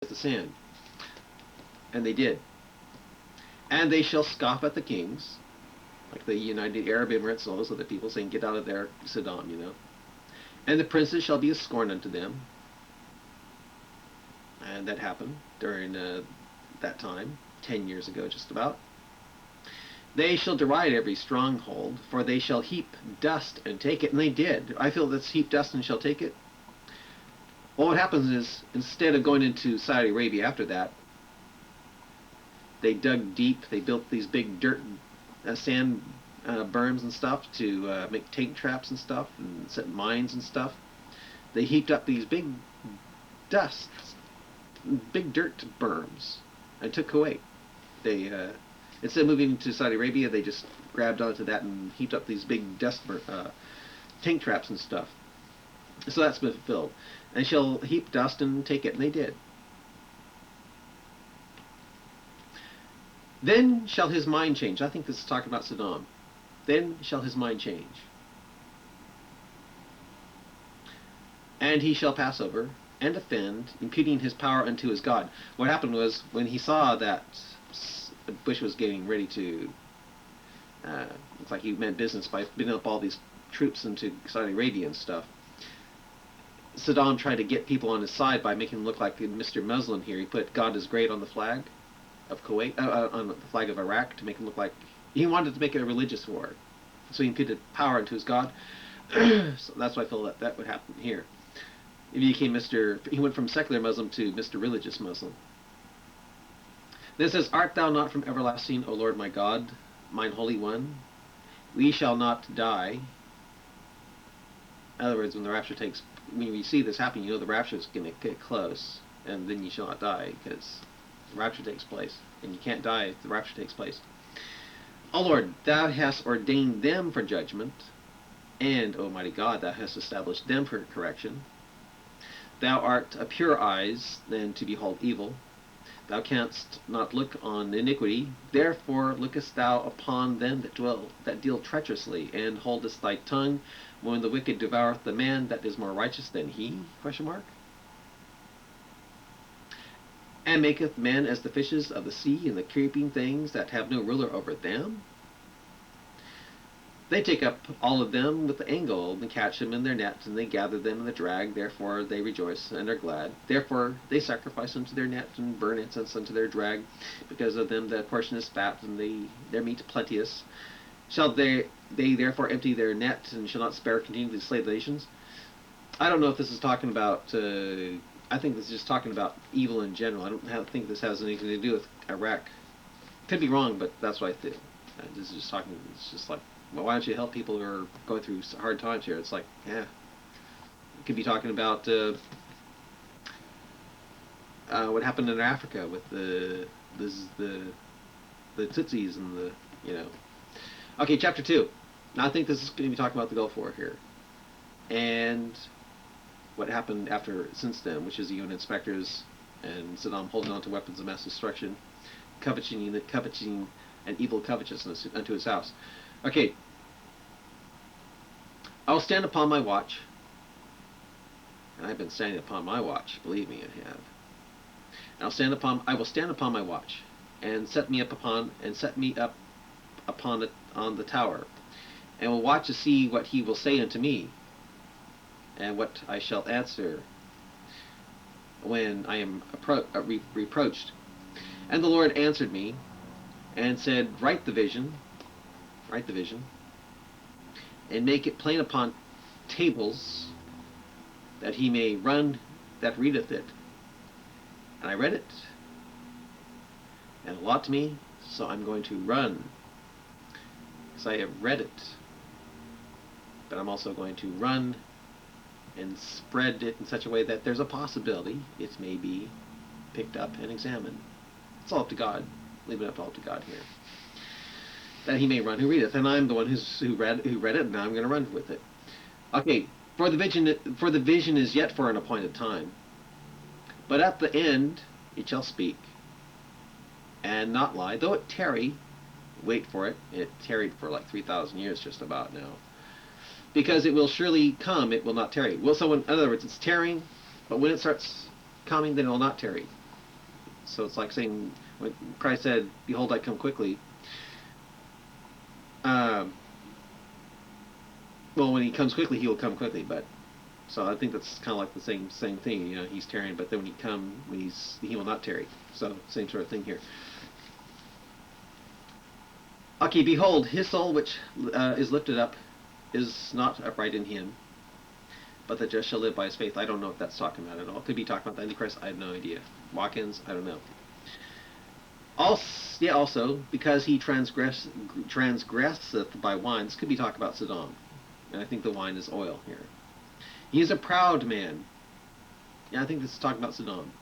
the sand. And they did. And they shall scoff at the kings, like the United Arab Emirates and all those other people, saying, "Get out of there, Saddam," you know. And the princes shall be a scorn unto them. And that happened during that time, 10 years ago just about. They shall deride every stronghold, for they shall heap dust and take it. And they did. I feel that's heap dust and shall take it. Well, what happens is, instead of going into Saudi Arabia after that, they dug deep. They built these big dirt, sand berms and stuff to make tank traps and stuff, and set mines and stuff. They heaped up these big dust, big dirt berms, and took Kuwait. They instead of moving to Saudi Arabia, they just grabbed onto that and heaped up these big dust tank traps and stuff. So that's been fulfilled. And shall heap dust and take it, and they did. Then shall his mind change. I think this is talking about Saddam. Then shall his mind change. And he shall pass over and offend, imputing his power unto his God. What happened was, when he saw that Bush was getting ready to, looks like he meant business by building up all these troops into Saudi Arabia and stuff, Saddam tried to get people on his side by making him look like Mr. Muslim here. He put "God is great" on the flag of Kuwait, on the flag of Iraq, to make him look like he wanted to make it a religious war. So he imputed power into his God. So that's why I feel that would happen here. He became he went from secular Muslim to Mr. Religious Muslim. Then it says, "Art thou not from everlasting, O Lord my God, mine Holy One? We shall not die." In other words, when the rapture takes, when you see this happen, you know the rapture is going to get close, and then you shall not die, because the rapture takes place, and you can't die if the rapture takes place. "O Lord, thou hast ordained them for judgment, and, O mighty God, thou hast established them for correction. Thou art a purer eyes than to behold evil. Thou canst not look on iniquity. Therefore lookest thou upon them that deal treacherously, and holdest thy tongue when the wicked devoureth the man that is more righteous than he?" Question mark. "And maketh men as the fishes of the sea, and the creeping things that have no ruler over them. They take up all of them with the angle, and catch them in their nets, and they gather them in the drag. Therefore they rejoice and are glad. Therefore they sacrifice unto their net, and burn incense unto their drag. Because of them the portion is fat, and their meat plenteous. Shall they therefore empty their net, and shall not spare continually to slay the nations?" I don't know if this is talking about, I think this is just talking about evil in general. I don't think this has anything to do with Iraq. Could be wrong, but that's what I think. This is just talking, it's just like, well, why don't you help people who are going through hard times here? It's like, yeah. It could be talking about what happened in Africa with the Tutsis and the, you know. Okay, chapter 2. Now I think this is going to be talking about the Gulf War here. And what happened since then, which is the UN inspectors and Saddam holding on to weapons of mass destruction, coveting and evil covetousness unto his house. Okay. "I will stand upon my watch," and I've been standing upon my watch, believe me, I have. "I will stand upon my watch, and set me up upon on the tower, and will watch to see what he will say unto me, and what I shall answer when I am reproached. And the Lord answered me, and said, write the vision, and make it plain upon tables, that he may run that readeth it. And I read it, and allot to me, so I'm going to run, because I have read it, but I'm also going to run and spread it in such a way that there's a possibility it may be picked up and examined. It's all up to God. Leave it up all to God here. That he may run who readeth, and I'm the one who read it, and now I'm going to run with it. Okay, for the vision is yet for an appointed time, but at the end it shall speak, and not lie. Though it tarry, wait for it. It tarried for like 3,000 years just about now. Because it will surely come, it will not tarry. Well, so in other words, it's tarrying, but when it starts coming, then it will not tarry. So it's like saying when Christ said, "Behold, I come quickly." Um, well, when he comes quickly, he will come quickly. But so I think that's kind of like the same thing. You know, he's tarrying, but then when he will not tarry. So same sort of thing here. Okay, behold, his soul which is lifted up is not upright in him, but the just shall live by his faith. I don't know what that's talking about at all. Could be talking about the Antichrist. I have no idea. Watkins, I don't know. Also, because he transgresseth by wine. This could be talking about Sodom, and I think the wine is oil here. He is a proud man. Yeah, I think this is talking about Sodom.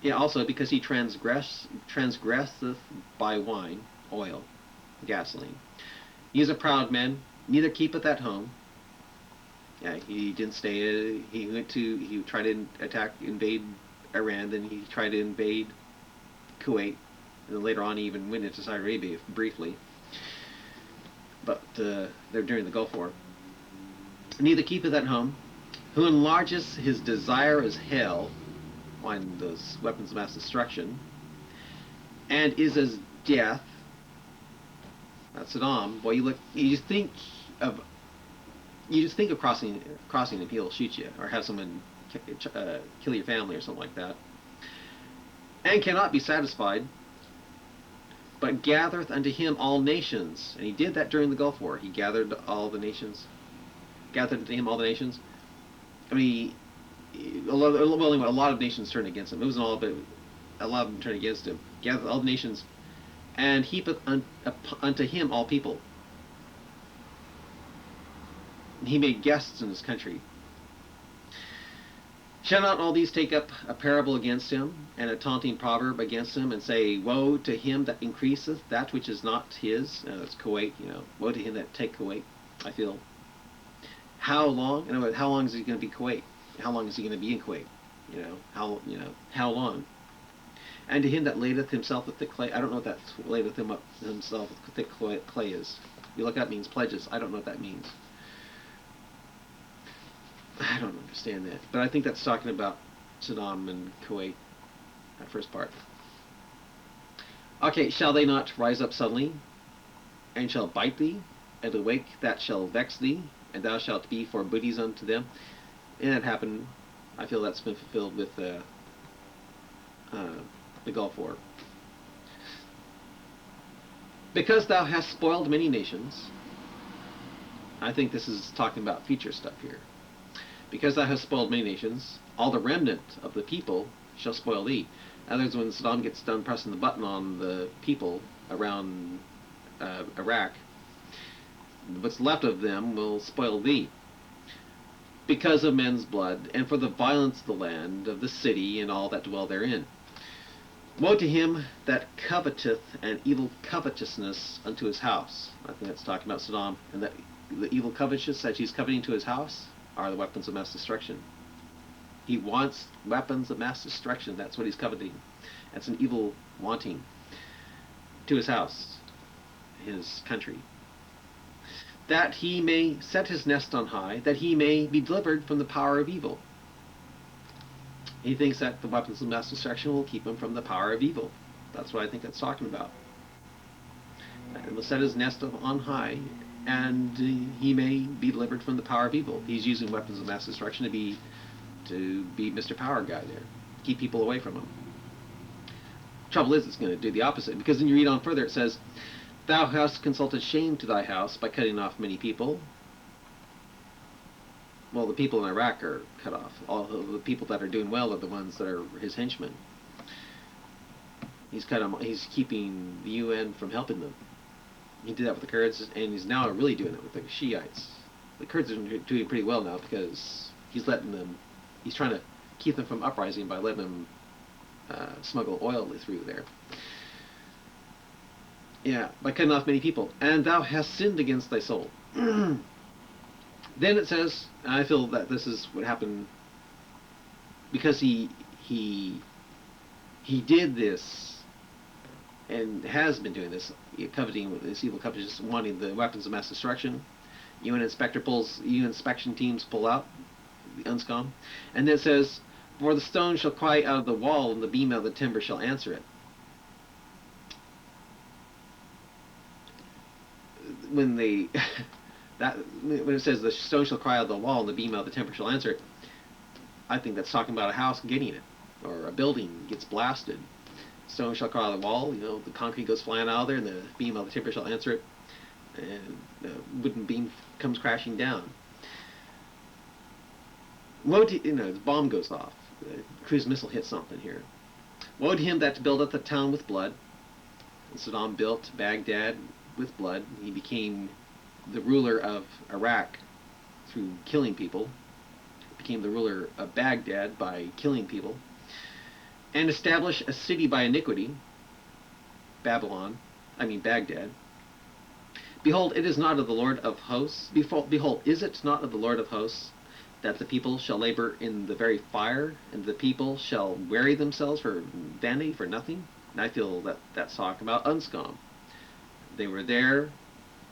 Yeah, also because he transgresseth by wine, oil, gasoline. He is a proud man, neither keepeth at home. Yeah, he didn't stay. He tried to invade Iran, then he tried to invade Kuwait, and then later on he even went into Saudi Arabia briefly. But they're during the Gulf War. Neither keepeth at home, who enlarges his desire as hell, on those weapons of mass destruction, and is as death. That's Saddam. Boy, you just think of crossing and he'll shoot you or have someone kill your family or something like that, and cannot be satisfied, but gathereth unto him all nations. And he did that during the Gulf War. He gathered all the nations, gathered unto him all the nations. I mean, a lot of nations turned against him. It wasn't all, but a lot of them turned against him. Gathered all the nations, and heapeth unto him all people. And he made guests in his country. Shall not all these take up a parable against him, and a taunting proverb against him, and say, Woe to him that increaseth that which is not his? That's Kuwait, Woe to him that take Kuwait. I feel. How long? How long is he going to be Kuwait? How long is he going to be in Kuwait? How long? And to him that ladeth himself with thick clay. I don't know what that ladeth himself with thick clay is. You look up, means pledges. I don't know what that means. I don't understand that. But I think that's talking about Saddam and Kuwait, that first part. Okay, shall they not rise up suddenly, and shall bite thee, and awake that shall vex thee, and thou shalt be for booties unto them? And that happened. I feel that's been fulfilled with the Gulf War. Because thou hast spoiled many nations. I think this is talking about future stuff here. Because thou hast spoiled many nations, all the remnant of the people shall spoil thee. In other words, when Saddam gets done pressing the button on the people around Iraq, what's left of them will spoil thee. Because of men's blood, and for the violence of the land, of the city, and all that dwell therein. Woe to him that coveteth an evil covetousness unto his house. I think that's talking about Saddam, and that the evil covetousness that he's coveting to his house are the weapons of mass destruction. He wants weapons of mass destruction. That's what he's coveting. That's an evil wanting to his house, his country. That he may set his nest on high, that he may be delivered from the power of evil. He thinks that the weapons of mass destruction will keep him from the power of evil. That's what I think that's talking about. And will set his nest on high, and he may be delivered from the power of evil. He's using weapons of mass destruction to be Mr. Power Guy there, keep people away from him. Trouble is, it's going to do the opposite, because then you read on further, it says, Thou hast consulted shame to thy house by cutting off many people. Well, the people in Iraq are cut off. All the people that are doing well are the ones that are his henchmen. He's keeping the UN from helping them. He did that with the Kurds, and he's now really doing it with the Shiites. The Kurds are doing pretty well now because he's trying to keep them from uprising by letting them smuggle oil through there. Yeah, by cutting off many people. And thou hast sinned against thy soul. Then it says, and I feel that this is what happened because he did this and has been doing this, coveting with this evil covetousness, wanting the weapons of mass destruction. UN inspection teams pull out, the UNSCOM. And then it says, For the stone shall cry out of the wall, and the beam out of the timber shall answer it. When they that when it says the stone shall cry out of the wall, and the beam out of the timber shall answer it, I think that's talking about a house getting it, or a building gets blasted. Stone shall cry out of the wall, the concrete goes flying out of there, and the beam out of the timber shall answer it, and the wooden beam comes crashing down. Woe to, the bomb goes off. The cruise missile hits something here. Woe to him that buildeth the town with blood. And Saddam built Baghdad with blood. He became the ruler of Iraq through killing people. Became the ruler of Baghdad by killing people. And established a city by iniquity, Baghdad. Behold, it is not of the Lord of hosts. Behold, is it not of the Lord of hosts, that the people shall labor in the very fire, and the people shall weary themselves for vanity, for nothing? And I feel that that's talking about Unscom. They were there,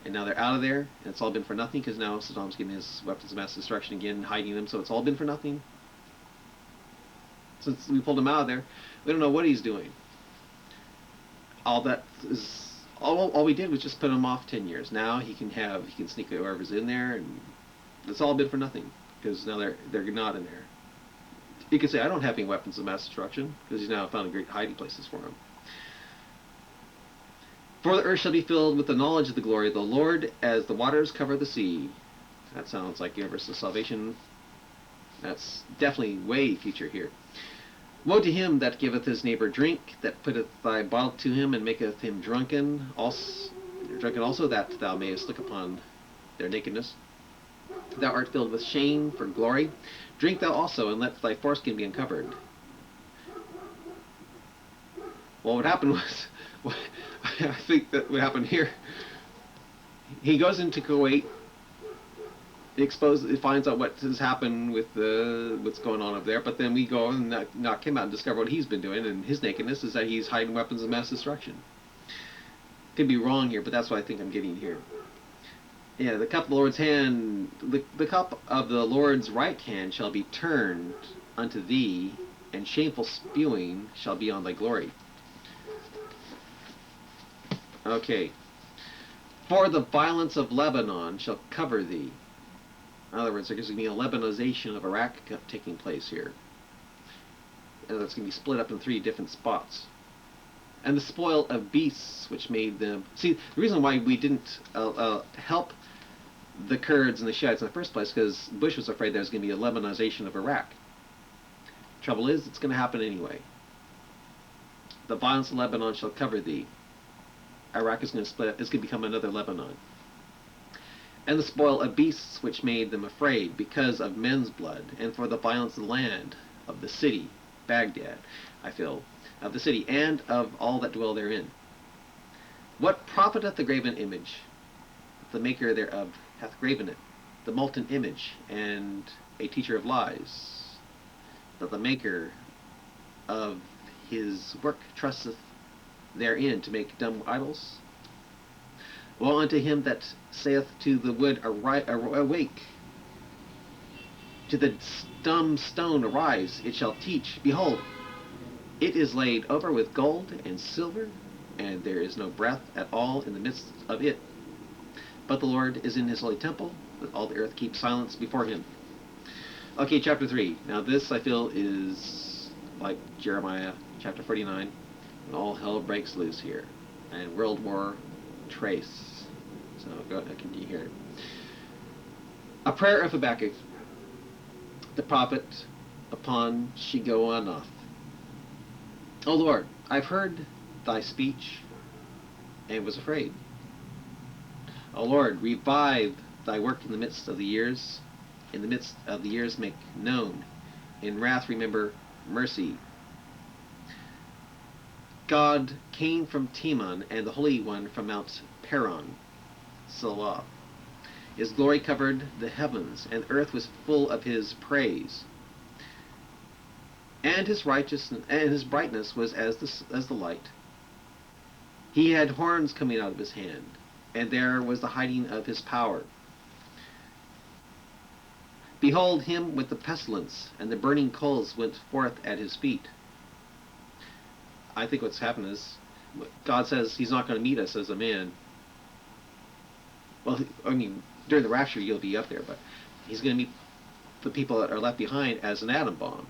and now they're out of there, and it's all been for nothing, because now Saddam's getting his weapons of mass destruction again, hiding them, so it's all been for nothing. Since we pulled him out of there, we don't know what he's doing. All we did was just put him off 10 years. Now he can sneak whoever's in there, and it's all been for nothing, because now they're not in there. You could say, I don't have any weapons of mass destruction, because he's now found great hiding places for him. For the earth shall be filled with the knowledge of the glory of the Lord, as the waters cover the sea. That sounds like universal salvation. That's definitely way future here. Woe to him that giveth his neighbor drink, that putteth thy bottle to him, and maketh him drunken also, that thou mayest look upon their nakedness. Thou art filled with shame for glory. Drink thou also, and let thy foreskin be uncovered. Well, what happened was, I think that what happened here, he goes into Kuwait, he finds out what has happened with what's going on up there, but then we go and knock him out and discover what he's been doing, and his nakedness is that he's hiding weapons of mass destruction. Could be wrong here, but that's what I think I'm getting here. Yeah, the cup of the Lord's hand, the cup of the Lord's right hand shall be turned unto thee, and shameful spewing shall be on thy glory. Okay. For the violence of Lebanon shall cover thee. In other words, there's going to be a Lebanization of Iraq taking place here. And that's going to be split up in 3 different spots. And the spoil of beasts which made them... See, the reason why we didn't help the Kurds and the Shiites in the first place, because Bush was afraid there was going to be a Lebanization of Iraq. Trouble is, it's going to happen anyway. The violence of Lebanon shall cover thee. Iraq is going to split. It's going to become another Lebanon. And the spoil of beasts which made them afraid, because of men's blood, and for the violence of the land, of the city, Baghdad, I feel, of the city, and of all that dwell therein. What profiteth the graven image? The maker thereof hath graven it, the molten image, and a teacher of lies, that the maker of his work trusteth therein to make dumb idols? Woe unto him that saith to the wood, awake, to the dumb stone, arise, it shall teach. Behold, it is laid over with gold and silver, and there is no breath at all in the midst of it. But the Lord is in his holy temple, that all the earth keeps silence before him. Okay, chapter 3. Now this, I feel, is like Jeremiah chapter 49, and all hell breaks loose here, and World War trace. So go ahead, can you hear it? A prayer of Habakkuk, the prophet, upon Shigionoth. O Lord, I've heard thy speech, and was afraid. O Lord, revive thy work in the midst of the years. In the midst of the years make known. In wrath remember mercy. God came from Teman, and the Holy One from Mount Paran. Selah. His glory covered the heavens, and the earth was full of his praise. And his righteousness and his brightness was as the light. He had horns coming out of his hand, and there was the hiding of his power. Behold him with the pestilence, and the burning coals went forth at his feet. I think what's happened is, God says he's not going to meet us as a man. Well, I mean, during the rapture you'll be up there, but he's going to meet the people that are left behind as an atom bomb.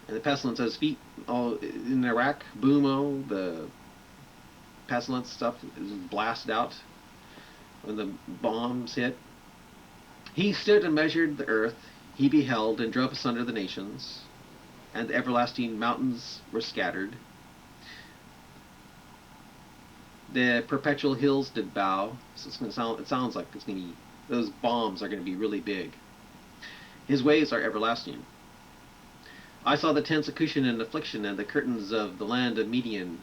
And the pestilence at his feet, all in Iraq, boom-o, the pestilence stuff is blasted out when the bombs hit. He stood and measured the earth, he beheld and drove asunder the nations, and the everlasting mountains were scattered. The perpetual hills did bow. So it sounds like it's going to be, those bombs are going to be really big. His ways are everlasting. I saw the tents of Cushan in affliction, and the curtains of the land of Median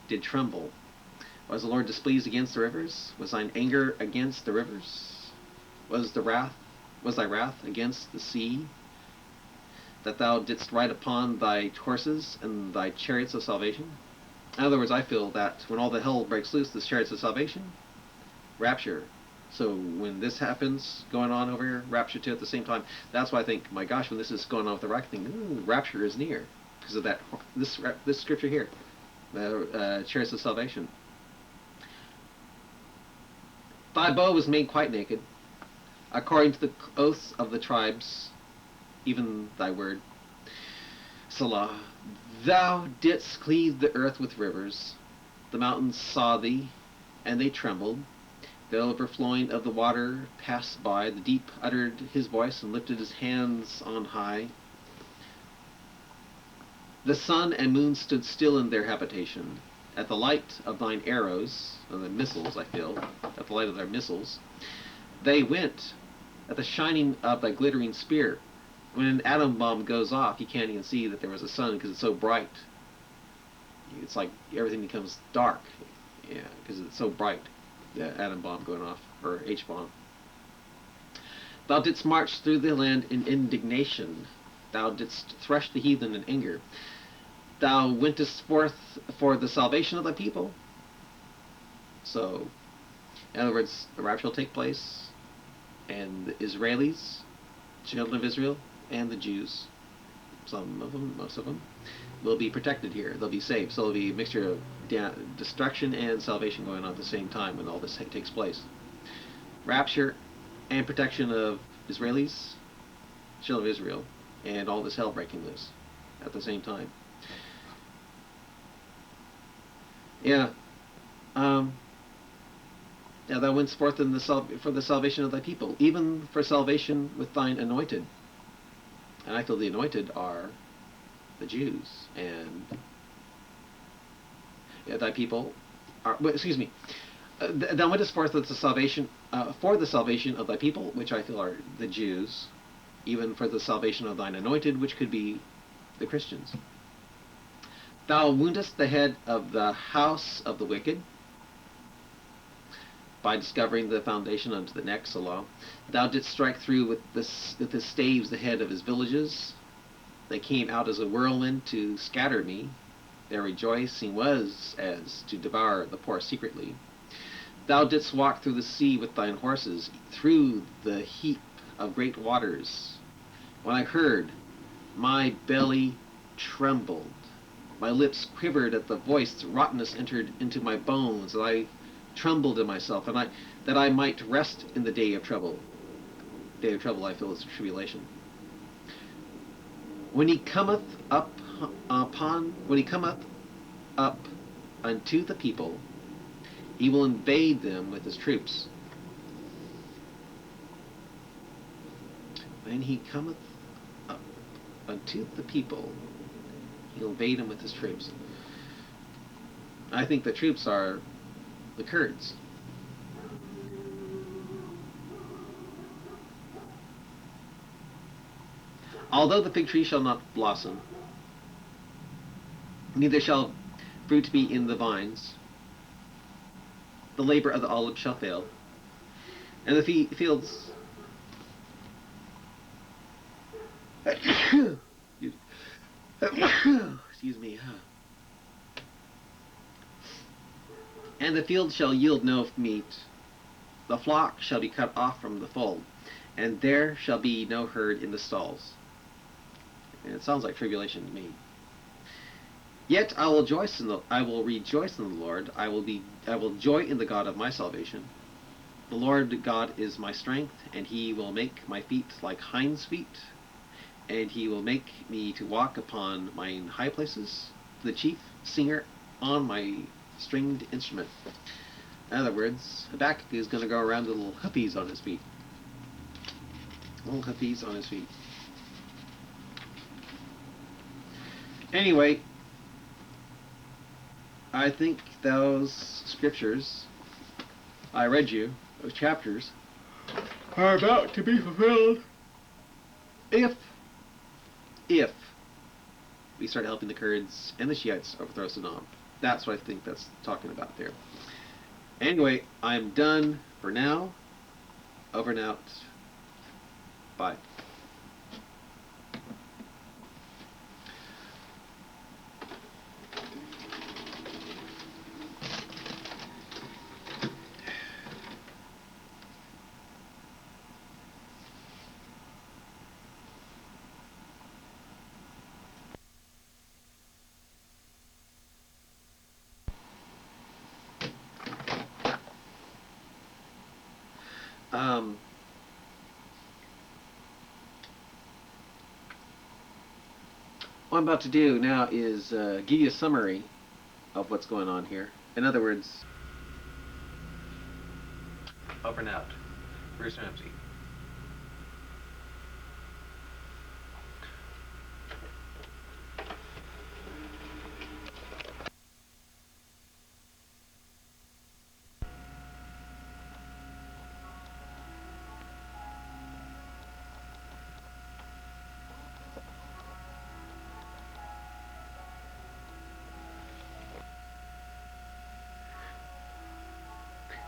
did tremble. Was the Lord displeased against the rivers? Was thine anger against the rivers? Was thy wrath against the sea, that thou didst ride upon thy horses and thy chariots of salvation? In other words, I feel that when all the hell breaks loose, the chariots of salvation, rapture. So when this happens, going on over here, rapture too at the same time, that's why I think, my gosh, when this is going on with the rocket thing, ooh, rapture is near. Because of that, this scripture here, the chariots of salvation. Thy bow was made quite naked, according to the oaths of the tribes, even thy word. Salah. Thou didst cleave the earth with rivers. The mountains saw thee, and they trembled. The overflowing of the water passed by. The deep uttered his voice and lifted his hands on high. The sun and moon stood still in their habitation. At the light of thine arrows, of the missiles, I feel, at the light of their missiles, they went. At the shining of thy glittering spear. When an atom bomb goes off, you can't even see that there was a sun because it's so bright. It's like everything becomes dark, yeah, because it's so bright. The atom bomb going off, or H-bomb. Thou didst march through the land in indignation. Thou didst thresh the heathen in anger. Thou wentest forth for the salvation of thy people. So, in other words, the rapture will take place, and the Israelis, children of Israel, and the Jews, some of them, most of them, will be protected here. They'll be saved. So there'll be a mixture of destruction and salvation going on at the same time when all this takes place. Rapture and protection of Israelis, children of Israel, and all this hell breaking loose at the same time. Yeah. Yeah, thou wentest forth in for the salvation of thy people, even for salvation with thine anointed. And I feel the anointed are the Jews, and yeah, thy people are. Well, excuse me. Thou wentest forth with the salvation for the salvation of thy people, which I feel are the Jews, even for the salvation of thine anointed, which could be the Christians. Thou woundest the head of the house of the wicked, by discovering the foundation unto the neck, Salah. Thou didst strike through with the staves the head of his villages. They came out as a whirlwind to scatter me. Their rejoicing was as to devour the poor secretly. Thou didst walk through the sea with thine horses, through the heap of great waters. When I heard, my belly trembled. My lips quivered at the voice. Rottenness entered into my bones, and I trembled in myself, and that I might rest in the day of trouble. Day of trouble, I feel, is tribulation. When he cometh up unto the people, he will invade them with his troops. When he cometh up unto the people, he'll invade them with his troops. I think the troops are the Kurds. Although the fig tree shall not blossom, neither shall fruit be in the vines, the labor of the olive shall fail, and the fields excuse me, and the field shall yield no meat. The flock shall be cut off from the fold, and there shall be no herd in the stalls. And it sounds like tribulation to me. Yet I will rejoice in the Lord. I will joy in the God of my salvation. The Lord God is my strength, and he will make my feet like hinds' feet, and he will make me to walk upon mine high places, the chief singer on my stringed instrument. In other words, Habakkuk is going to go around with little hoopies on his feet. Little hoopies on his feet. Anyway, I think those scriptures I read you, those chapters, are about to be fulfilled if we start helping the Kurds and the Shiites overthrow Saddam. That's what I think that's talking about there. Anyway, I'm done for now. Over and out. Bye. What I'm about to do now is give you a summary of what's going on here. In other words, over and out. Bruce Ramsey.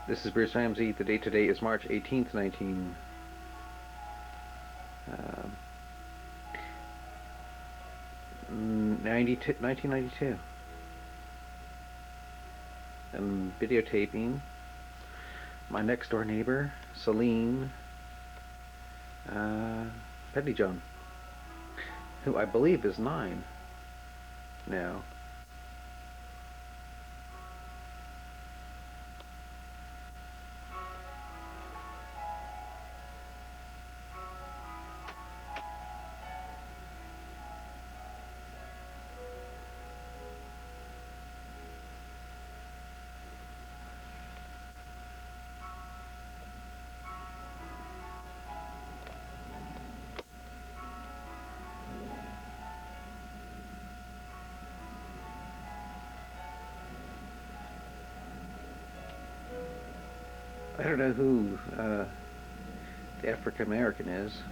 This is Bruce Ramsey. The date today is March 18th, 1992. I'm videotaping my next door neighbor, Celine Pettyjohn, who I believe is 9 now. I don't know who the African American is.